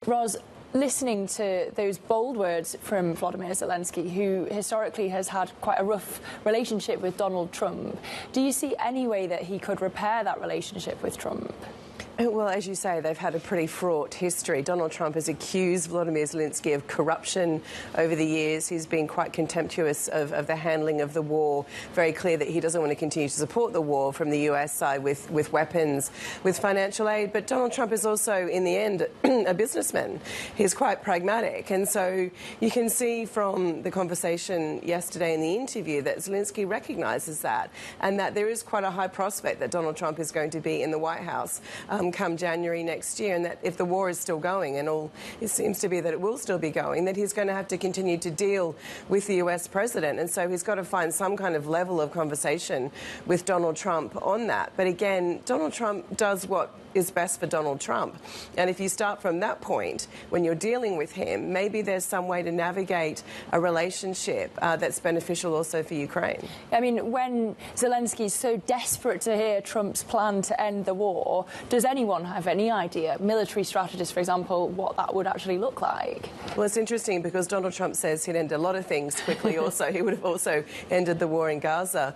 Ros, listening to those bold words from Volodymyr Zelenskiy, who historically has had quite a rough relationship with Donald Trump, do you see any way that he could repair that relationship with Trump? Well, as you say, they've had a pretty fraught history. Donald Trump has accused Volodymyr Zelenskiy of corruption over the years. He's been quite contemptuous of the handling of the war, very clear that he doesn't want to continue to support the war from the US side with weapons, with financial aid. But Donald Trump is also, in the end, a businessman. He's quite pragmatic. And so you can see from the conversation yesterday in the interview that Zelensky recognises that, and that there is quite a high prospect that Donald Trump is going to be in the White House come January next year, and that if the war is still going, and all it seems to be that it will still be going, that he's going to have to continue to deal with the US president. And so he's got to find some kind of level of conversation with Donald Trump on that. But again, Donald Trump does what is best for Donald Trump. And if you start from that point, when you're dealing with him, maybe there's some way to navigate a relationship that's beneficial also for Ukraine. I mean, when Zelensky's so desperate to hear Trump's plan to end the war, does anyone have any idea, military strategists, for example, what that would actually look like? Well, it's interesting because Donald Trump says he'd end a lot of things quickly also. He would have also ended the war in Gaza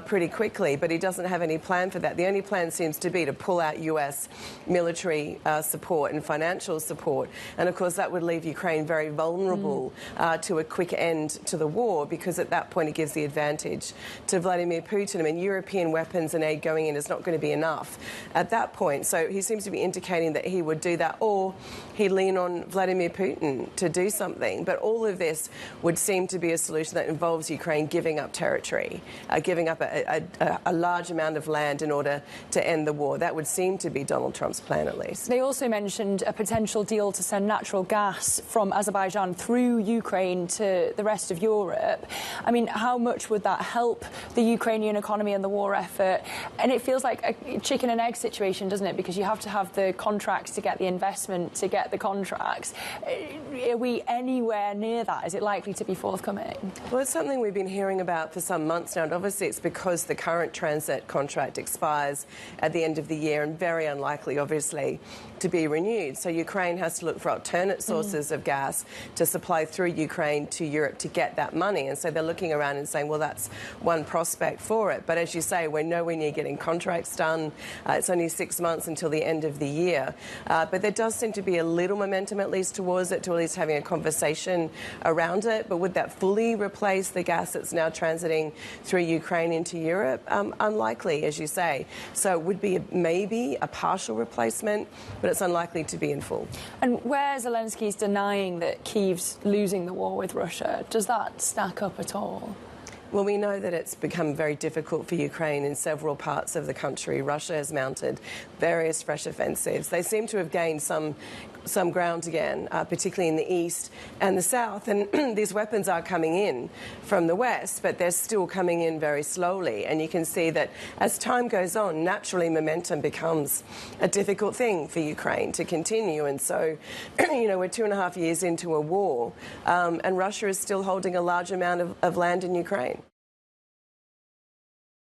pretty quickly, but he doesn't have any plan for that. The only plan seems to be to pull out US military support and financial support. And of course that would leave Ukraine very vulnerable to a quick end to the war, because at that point it gives the advantage to Vladimir Putin. I mean, European weapons and aid going in is not going to be enough at that point. So he seems to be indicating that he would do that, or he'd lean on Vladimir Putin to do something. But all of this would seem to be a solution that involves Ukraine giving up territory, giving up a large amount of land in order to end the war. That would seem to be Donald Trump's plan, at least. They also mentioned a potential deal to send natural gas from Azerbaijan through Ukraine to the rest of Europe. I mean, how much would that help the Ukrainian economy and the war effort? And it feels like a chicken and egg situation, doesn't it? Because you have to have the contracts to get the investment, to get the contracts. Are we anywhere near that? Is it likely to be forthcoming? Well, it's something we've been hearing about for some months now, and obviously it's because the current transit contract expires at the end of the year, and very unlikely, obviously, to be renewed. So Ukraine has to look for alternate sources of gas to supply through Ukraine to Europe to get that money. And so they're looking around and saying, well, that's one prospect for it. But as you say, we're nowhere near getting contracts done. It's only 6 months until the end of the year. But there does seem to be a little momentum, at least, towards it, to at least having a conversation around it. But would that fully replace the gas that's now transiting through Ukraine into Europe? Unlikely, as you say. So it would be maybe a partial replacement, but it's unlikely to be in full. And where Zelensky's denying that Kyiv's losing the war with Russia, does that stack up at all? Well, we know that it's become very difficult for Ukraine in several parts of the country. Russia has mounted various fresh offensives. They seem to have gained some ground again, particularly in the east and the south. And these weapons are coming in from the west, but they're still coming in very slowly. And you can see that as time goes on, naturally momentum becomes a difficult thing for Ukraine to continue. And so, you know, we're 2.5 years into a war, and Russia is still holding a large amount of land in Ukraine.